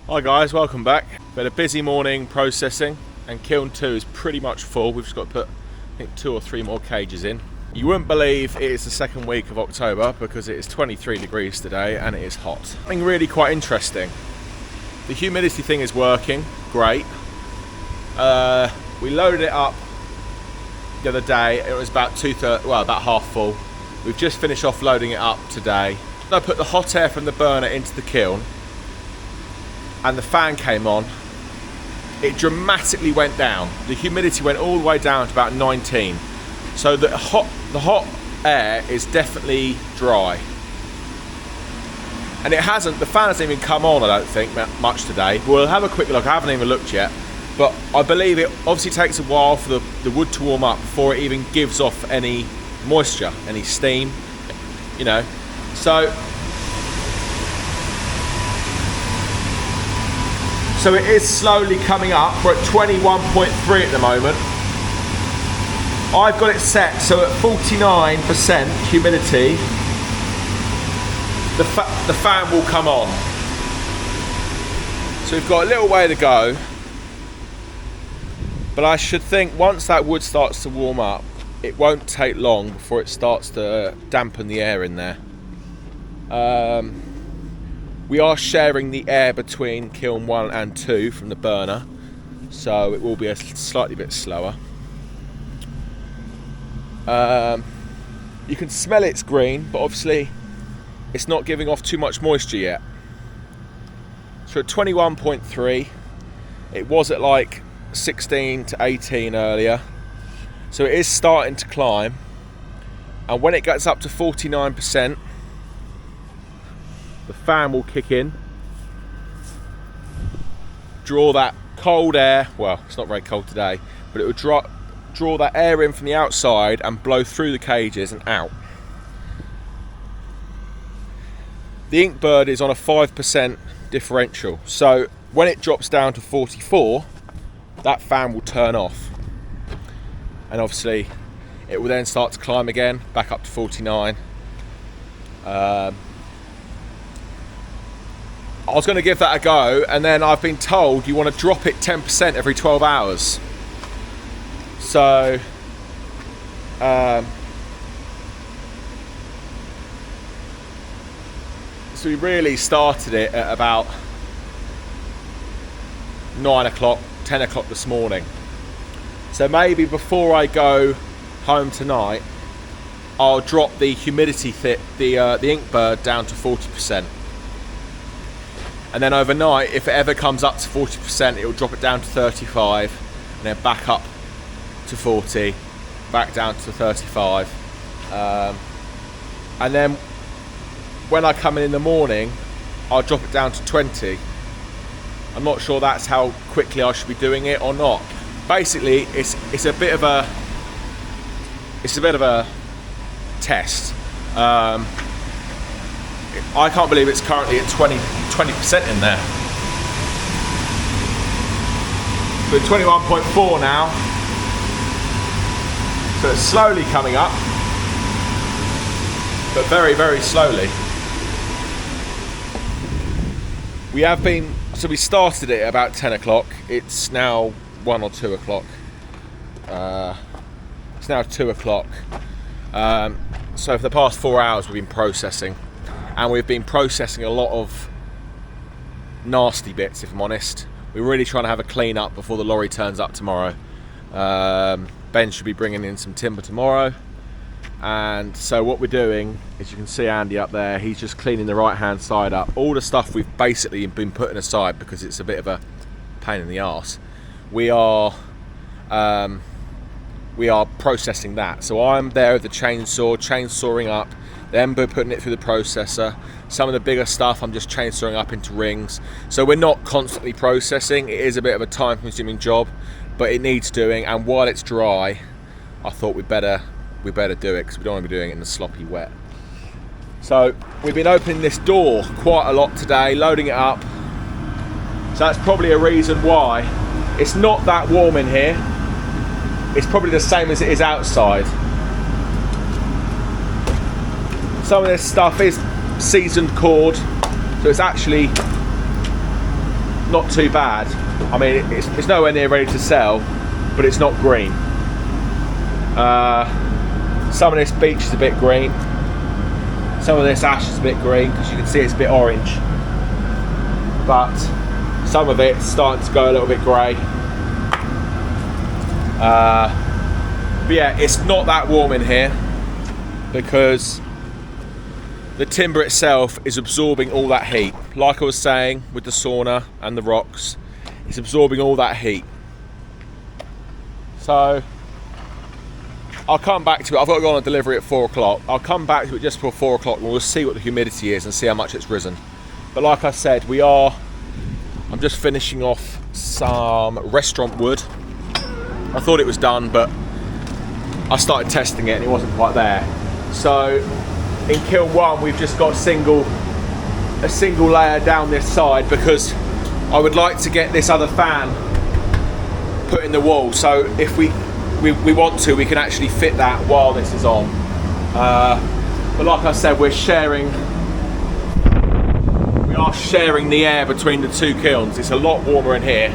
Hi guys, welcome back. Been a busy morning processing, and kiln 2 is pretty much full. We've just got to put, I think, 2 or 3 more cages in. You wouldn't believe it is the second week of October because it is 23 degrees today and it is hot. Something really quite interesting. The humidity thing is working, great. We loaded it up the other day. It was about about half full. We've just finished off loading it up today. I put the hot air from the burner into the kiln, and the fan came on. It dramatically went down. The humidity went all the way down to about 19. So the hot air is definitely dry. And the fan hasn't even come on, I don't think, much today. We'll have a quick look. I haven't even looked yet. But I believe it obviously takes a while for the wood to warm up before it even gives off any moisture, any steam, you know. So it is slowly coming up. We're at 21.3 at the moment. I've got it set so at 49% humidity, the fan will come on. So we've got a little way to go, but I should think once that wood starts to warm up, it won't take long before it starts to dampen the air in there. We are sharing the air between kiln 1 and 2 from the burner, so it will be a slightly bit slower. You can smell it's green, but obviously it's not giving off too much moisture yet. So at 21.3, it was at like 16 to 18 earlier, so it is starting to climb, and when it gets up to 49%, the fan will kick in, draw that cold air, well, it's not very cold today, but it will draw that air in from the outside and blow through the cages and out. The Inkbird is on a 5% differential, so when it drops down to 44, that fan will turn off, and obviously it will then start to climb again, back up to 49. I was going to give that a go, and then I've been told you want to drop it 10% every 12 hours. So, we really started it at about 9 o'clock, 10 o'clock this morning. So maybe before I go home tonight, I'll drop the humidity the Inkbird down to 40%. And then overnight, if it ever comes up to 40%, it will drop it down to 35, and then back up to 40, back down to 35. And then when I come in the morning, I'll drop it down to 20. I'm not sure that's how quickly I should be doing it or not. Basically, it's a bit of a test. I can't believe it's currently at 20% in there. We're 21.4 now. So it's slowly coming up, but very, very slowly. We started it at about 10 o'clock. It's now 1 or 2 o'clock. It's now 2 o'clock. So for the past 4 hours we've been processing. And we've been processing a lot of nasty bits, if I'm honest. We're really trying to have a clean up before the lorry turns up tomorrow. Ben should be bringing in some timber tomorrow. And so what we're doing, as you can see Andy up there, he's just cleaning the right hand side up. All the stuff we've basically been putting aside because it's a bit of a pain in the arse. We are processing that. So I'm there with the chainsawing up. Then we're putting it through the processor. Some of the bigger stuff I'm just chainsawing up into rings. So we're not constantly processing. It is a bit of a time-consuming job, but it needs doing. And while it's dry, I thought we better do it because we don't want to be doing it in the sloppy wet. So we've been opening this door quite a lot today, loading it up. So that's probably a reason why it's not that warm in here. It's probably the same as it is outside. Some of this stuff is seasoned cord, so it's actually not too bad. I mean, it's nowhere near ready to sell, but it's not green. Some of this beech is a bit green. Some of this ash is a bit green because you can see it's a bit orange. But some of it's starting to go a little bit grey. But yeah, it's not that warm in here because the timber itself is absorbing all that heat. Like I was saying with the sauna and the rocks, it's absorbing all that heat. So I'll come back to it. I've got to go on a delivery at 4 o'clock. I'll come back to it just before 4 o'clock and we'll see what the humidity is and see how much it's risen. But like I said, I'm just finishing off some restaurant wood. I thought it was done, but I started testing it and it wasn't quite there. So in kiln 1, we've just got a single layer down this side because I would like to get this other fan put in the wall. So if we want to, we can actually fit that while this is on. But like I said, we are sharing the air between the two kilns. It's a lot warmer in here.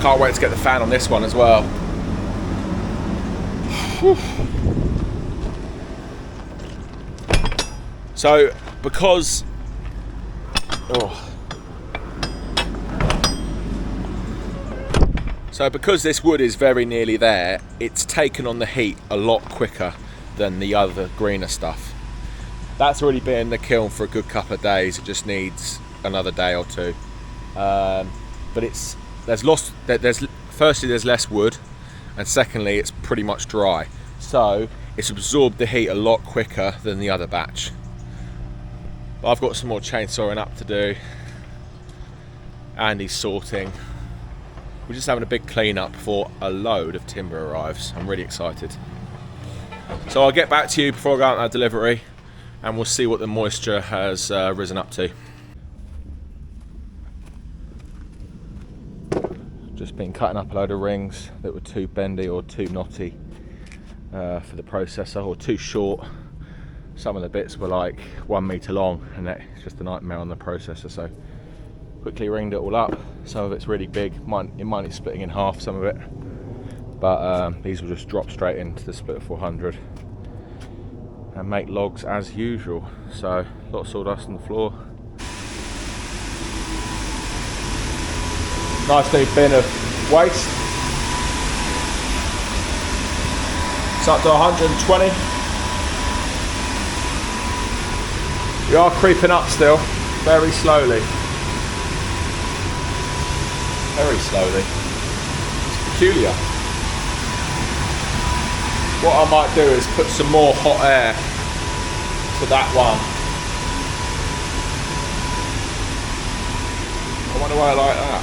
Can't wait to get the fan on this one as well. So because this wood is very nearly there, it's taken on the heat a lot quicker than the other greener stuff. That's already been in the kiln for a good couple of days. It just needs another day or two. But firstly there's less wood, and secondly it's pretty much dry. So it's absorbed the heat a lot quicker than the other batch. But I've got some more chainsawing up to do. Andy's sorting. We're just having a big clean up before a load of timber arrives. I'm really excited. So I'll get back to you before I go out on our delivery and we'll see what the moisture has risen up to. Just been cutting up a load of rings that were too bendy or too knotty for the processor, or too short. Some of the bits were like 1 metre long and it's just a nightmare on the processor, so quickly ringed it all up. Some of it's really big, it might need splitting in half, some of it, but these will just drop straight into the split 400 and make logs as usual. So a lot of sawdust on the floor. Nice new bin of waste. It's up to 120. We are creeping up still, very slowly. Very slowly. It's peculiar. What I might do is put some more hot air to that one. I wonder why I like that.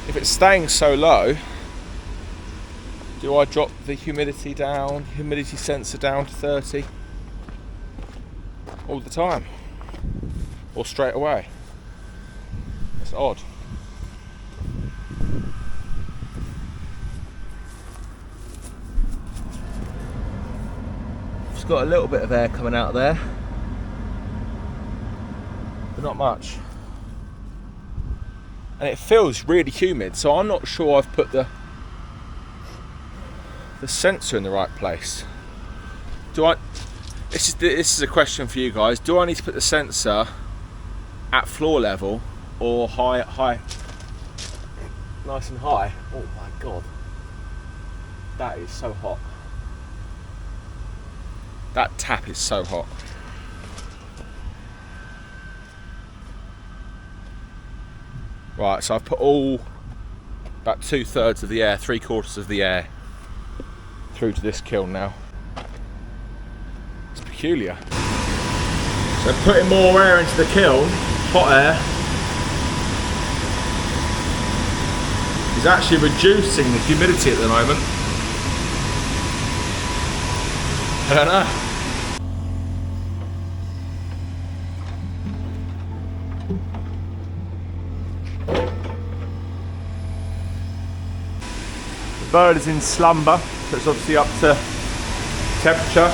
If it's staying so low, do I drop the humidity sensor down to 30 all the time, or straight away? It's odd. Just got a little bit of air coming out there, but not much. And it feels really humid, so I'm not sure I've put the sensor in the right place. This is a question for you guys. Do I need to put the sensor at floor level or high, nice and high? Oh my god, that is so hot. That tap is so hot. Right, so I've put about 2/3 of the air, 3/4 of the air through to this kiln now. It's peculiar. So putting more air into the kiln, hot air, is actually reducing the humidity at the moment. I don't know. The bird is in slumber, so it's obviously up to temperature.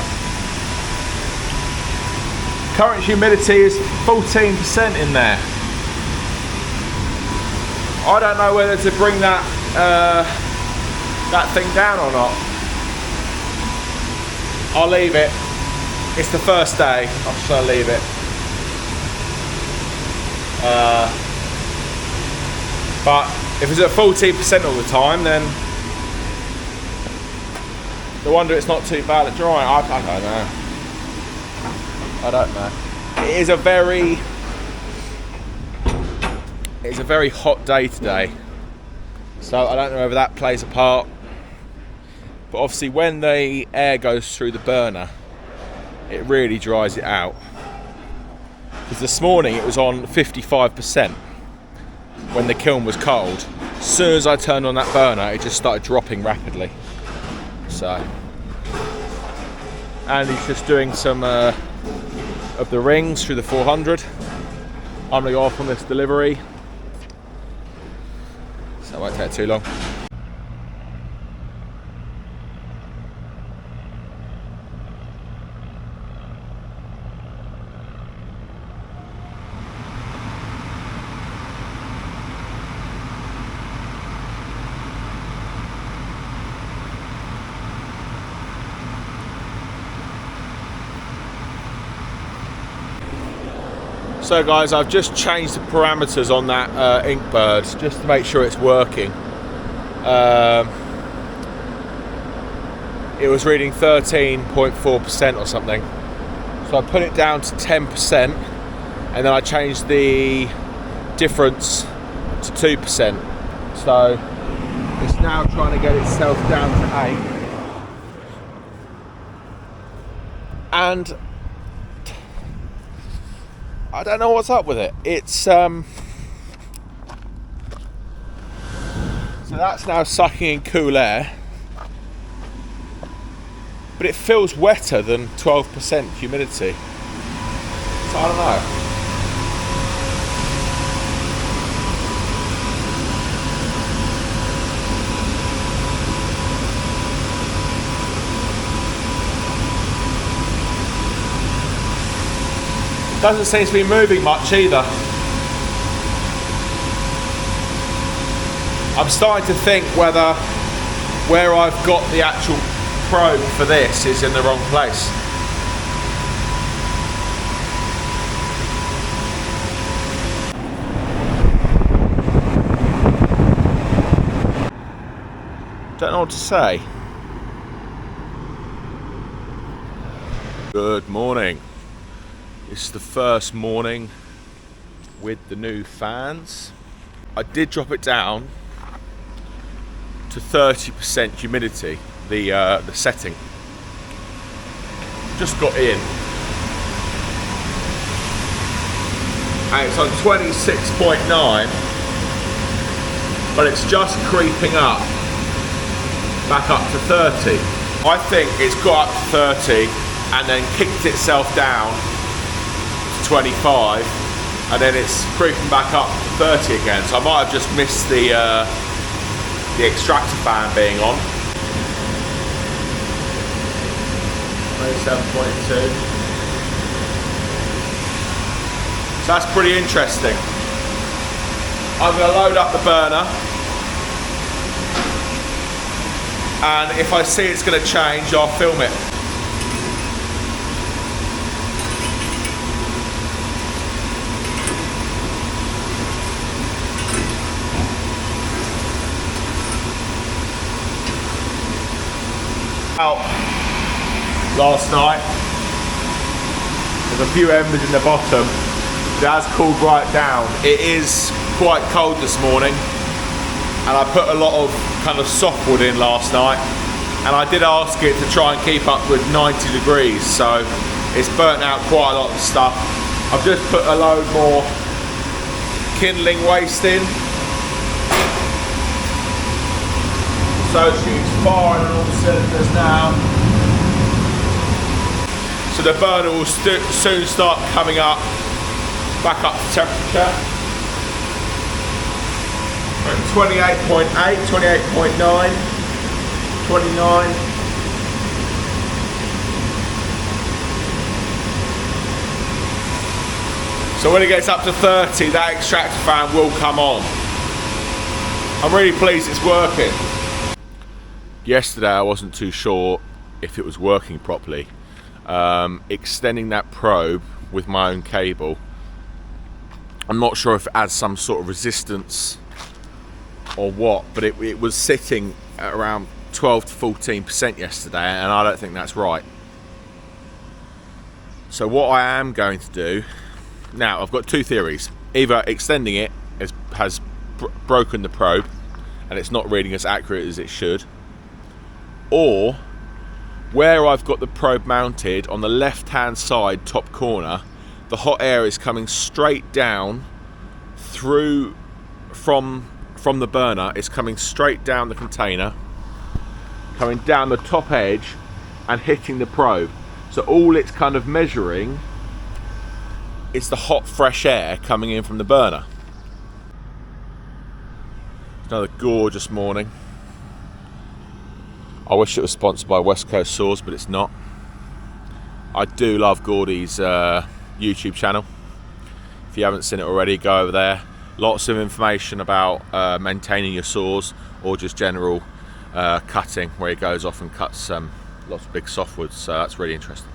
Current humidity is 14% in there. I don't know whether to bring that that thing down or not. I'll leave it. It's the first day. I'm just gonna leave it. But if it's at 14% all the time, then no wonder it's not too bad at drying. I don't know. I don't know. It's a very hot day today, so I don't know whether that plays a part. But obviously, when the air goes through the burner, it really dries it out. Because this morning it was on 55%. When the kiln was cold, as soon as I turned on that burner, it just started dropping rapidly. So, and he's just doing some of the rings through the 400. I'm gonna go off on this delivery, so it won't take too long. So guys, I've just changed the parameters on that Inkbird just to make sure it's working. It was reading 13.4% or something. So I put it down to 10% and then I changed the difference to 2%. So it's now trying to get itself down to 8. And I don't know what's up with it. It's so that's now sucking in cool air, but it feels wetter than 12% humidity. So I don't know. Doesn't seem to be moving much either. I'm starting to think whether where I've got the actual probe for this is in the wrong place. Don't know what to say. Good morning. This is the first morning with the new fans. I did drop it down to 30% humidity, the setting. Just got in. And it's on 26.9, but it's just creeping up, back up to 30. I think it's got up to 30 and then kicked itself down 25 and then it's creeping back up to 30 again, so I might have just missed the extractor fan being on. 27.2. So that's pretty interesting. I'm going to load up the burner, and if I see it's going to change, I'll film it. Out last night, there's a few embers in the bottom. It has cooled right down. It is quite cold this morning, and I put a lot of kind of softwood in last night, and I did ask it to try and keep up with 90 degrees, so it's burnt out quite a lot of stuff. I've just put a load more kindling waste in, so she's firing on all cylinders now. So the burner will soon start coming up, back up to temperature. 28.8, 28.9, 29. So when it gets up to 30, that extractor fan will come on. I'm really pleased it's working. Yesterday I wasn't too sure if it was working properly. Extending that probe with my own cable, I'm not sure if it adds some sort of resistance or what, but it was sitting at around 12 to 14% yesterday, and I don't think that's right. So what I am going to do now, I've got two theories. Either extending it has broken the probe and it's not reading as accurate as it should, or where I've got the probe mounted on the left hand side top corner, the hot air is coming straight down through from the burner. It's coming straight down the container, coming down the top edge and hitting the probe. So all it's kind of measuring is the hot fresh air coming in from the burner. Another gorgeous morning. I wish it was sponsored by West Coast Saws, but it's not. I do love Gordy's YouTube channel. If you haven't seen it already, go over there. Lots of information about maintaining your saws, or just general cutting, where he goes off and cuts lots of big softwoods, so that's really interesting.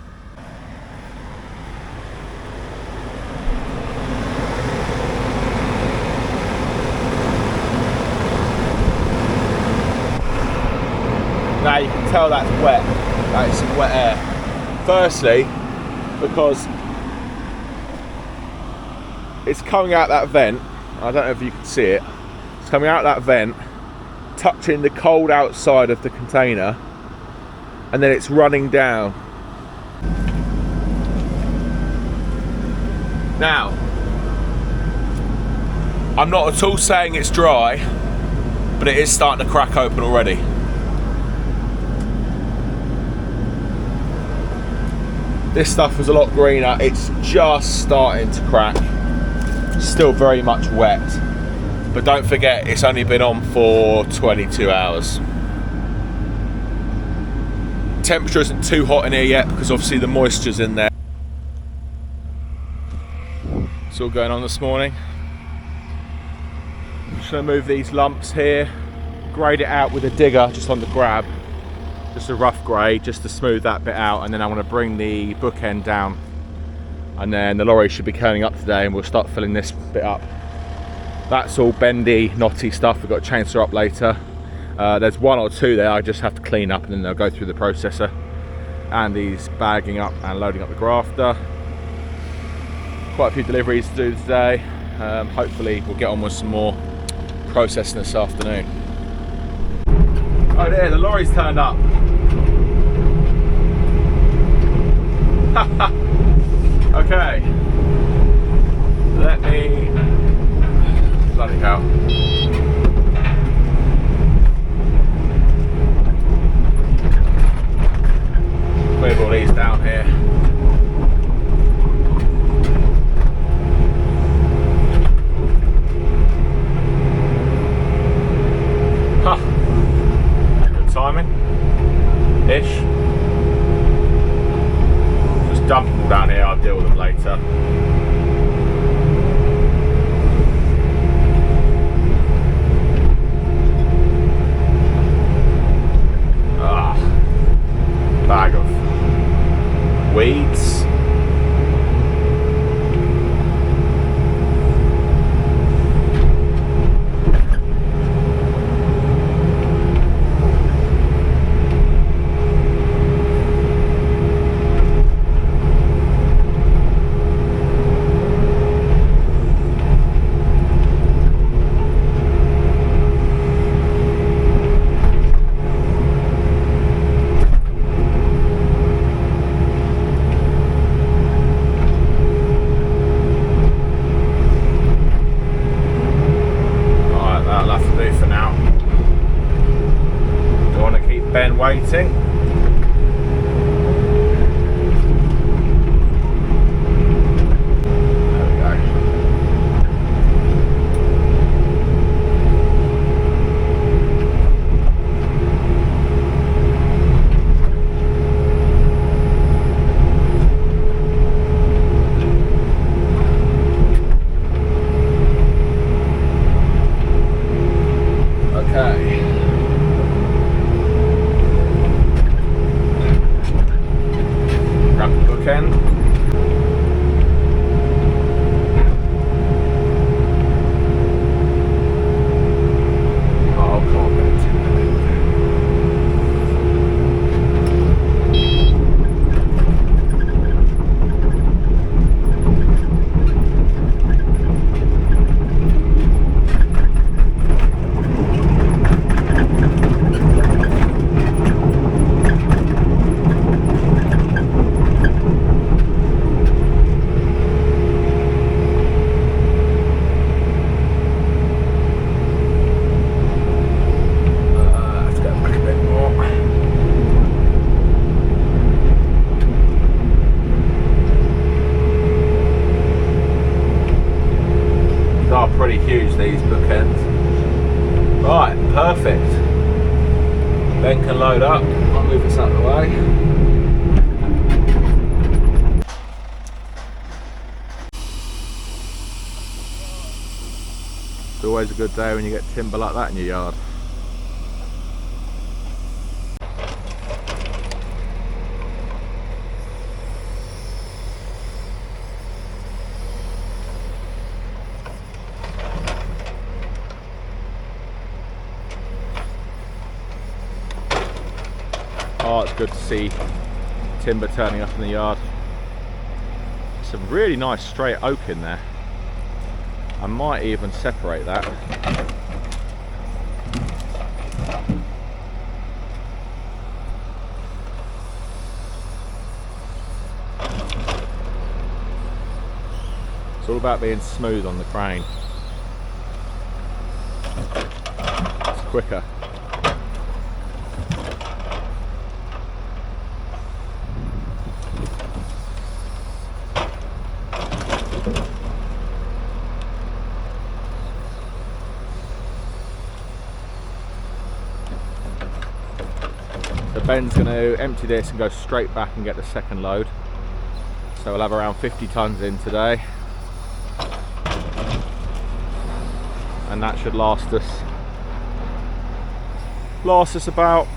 Now you can tell that's wet, that is some wet air. Firstly, because it's coming out that vent, I don't know if you can see it, it's coming out that vent, touching the cold outside of the container, and then it's running down. Now, I'm not at all saying it's dry, but it is starting to crack open already. This stuff was a lot greener, it's just starting to crack. Still very much wet, but don't forget it's only been on for 22 hours. Temperature isn't too hot in here yet because obviously the moisture's in there. It's all going on this morning. I'm just going to move these lumps here, grade it out with a digger just on the grab. Just a rough grade, just to smooth that bit out, and then I want to bring the bookend down, and then the lorry should be turning up today and we'll start filling this bit up. That's all bendy, knotty stuff. We've got to chainsaw up later. There's one or two there I just have to clean up, and then they'll go through the processor. And he's bagging up and loading up the grafter. Quite a few deliveries to do today. Hopefully we'll get on with some more processing this afternoon. Oh there, the lorry's turned up. Okay. Let me... Bloody hell. Move all these down here. Timing ish. Just dump them all down here, I'll deal with them later. Bag of weeds. pretty huge, these bookends. Right, perfect. Ben can load up. I'll move this out of the way. It's always a good day when you get timber like that in your yard. Oh, it's good to see timber turning up in the yard. Some really nice straight oak in there. I might even separate that. It's all about being smooth on the crane. It's quicker. Ben's going to empty this and go straight back and get the second load. So we'll have around 50 tons in today. And that should last us about,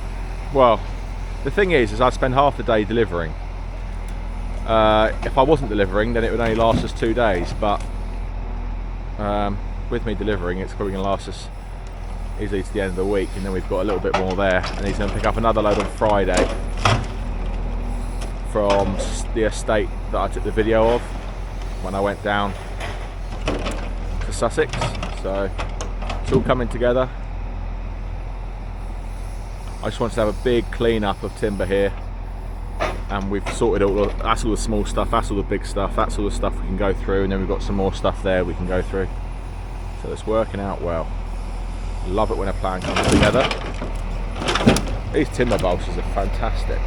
well, the thing is I spend half the day delivering. If I wasn't delivering, then it would only last us 2 days, but with me delivering, it's probably going to last us easily to the end of the week, and then we've got a little bit more there, and he's going to pick up another load on Friday from the estate that I took the video of when I went down to Sussex. So it's all coming together. I just wanted to have a big clean up of timber here, and we've sorted all. That's all the small stuff, that's all the big stuff, that's all the stuff we can go through, and then we've got some more stuff there we can go through. So it's working out well. Love it when a plan comes together. These timber balsas are fantastic.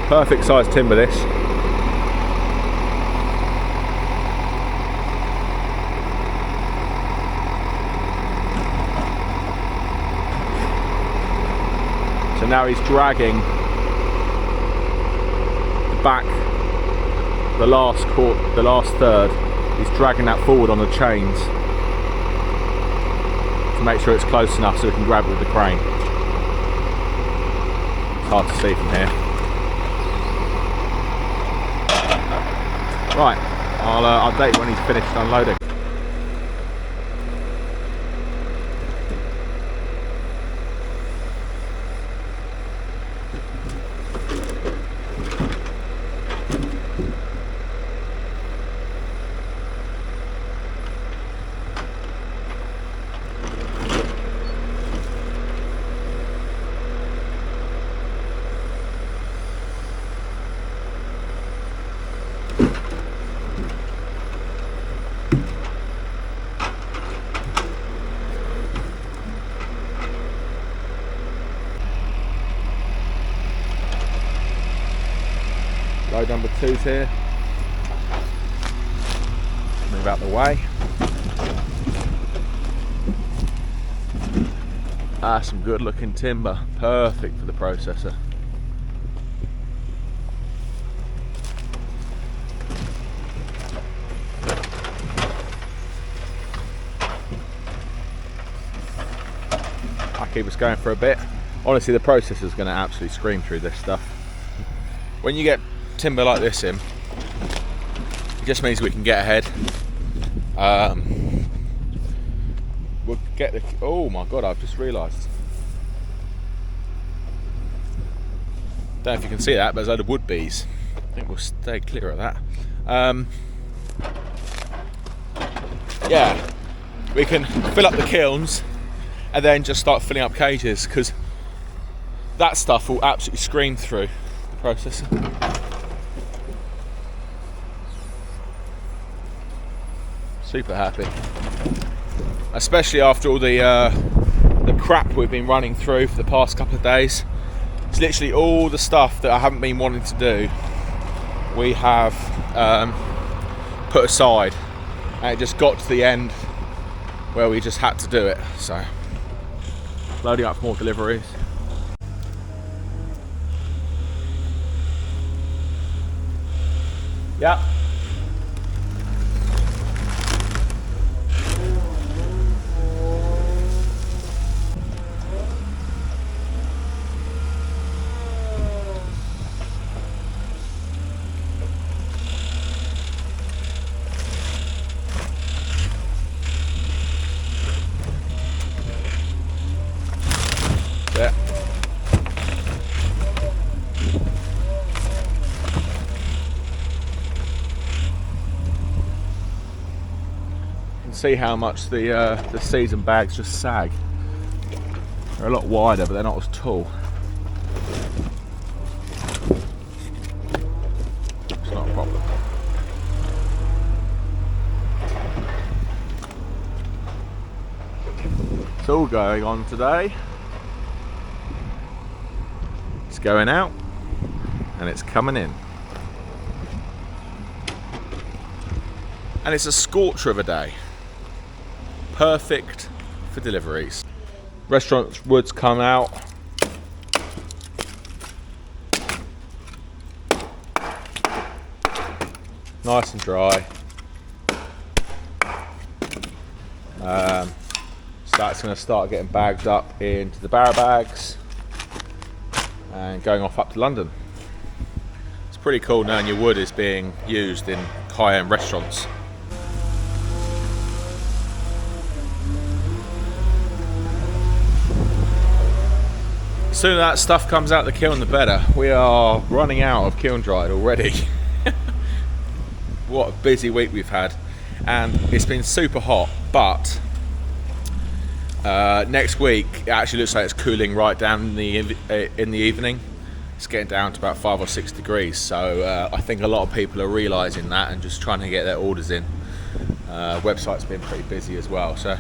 Perfect size timber this. So now he's dragging the back. The last third, he's dragging that forward on the chains to make sure it's close enough so we can grab it with the crane. It's hard to see from here. Right, I'll update when he's finished unloading. Load number 2's here. Move out the way. Some good looking timber, perfect for the processor. I'll keep us going for a bit. Honestly, the processor's going to absolutely scream through this stuff. When you get timber like this in, it just means we can get ahead. We'll get the, oh my god, I've just realised, don't know if you can see that, but there's a load of wood bees. I think we'll stay clear of that. Yeah, we can fill up the kilns and then just start filling up cages, because that stuff will absolutely scream through the processor. Super happy, especially after all the crap we've been running through for the past couple of days. It's literally all the stuff that I haven't been wanting to do we have put aside, and it just got to the end where we just had to do it. So loading up for more deliveries. Yep. Yeah. See how much the season bags just sag. They're a lot wider, but they're not as tall. It's not a problem. It's all going on today. It's going out and it's coming in. And it's a scorcher of a day. Perfect for deliveries. Restaurant wood's come out. Nice and dry. So that's going to start getting bagged up into the barrow bags and going off up to London. It's pretty cool knowing your wood is being used in high-end restaurants. The sooner that stuff comes out the kiln, the better. We are running out of kiln dried already. What a busy week we've had, and it's been super hot, but next week it actually looks like it's cooling right down in the evening. It's getting down to about 5 or 6 degrees, so I think a lot of people are realising that and just trying to get their orders in. Website's been pretty busy as well, so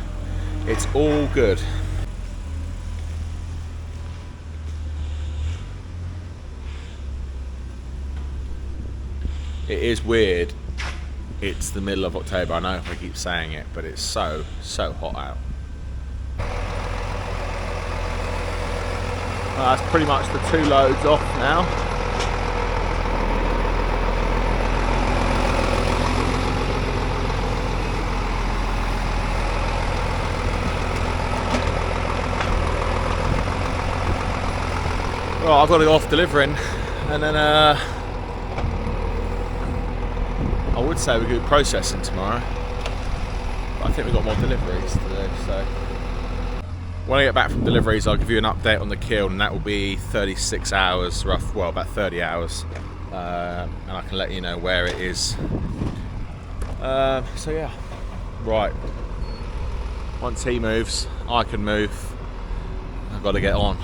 it's all good. It is weird. It's the middle of October. I know if I keep saying it, but it's so hot out. Well, that's pretty much the 2 loads off now. Well, I've got to go off delivering, and then I would say we could do processing tomorrow, but I think we've got more deliveries to do, so when I get back from deliveries I'll give you an update on the kiln, and that will be 36 hours, well about 30 hours, and I can let you know where it is. So yeah, right, once he moves I can move. I've got to get on.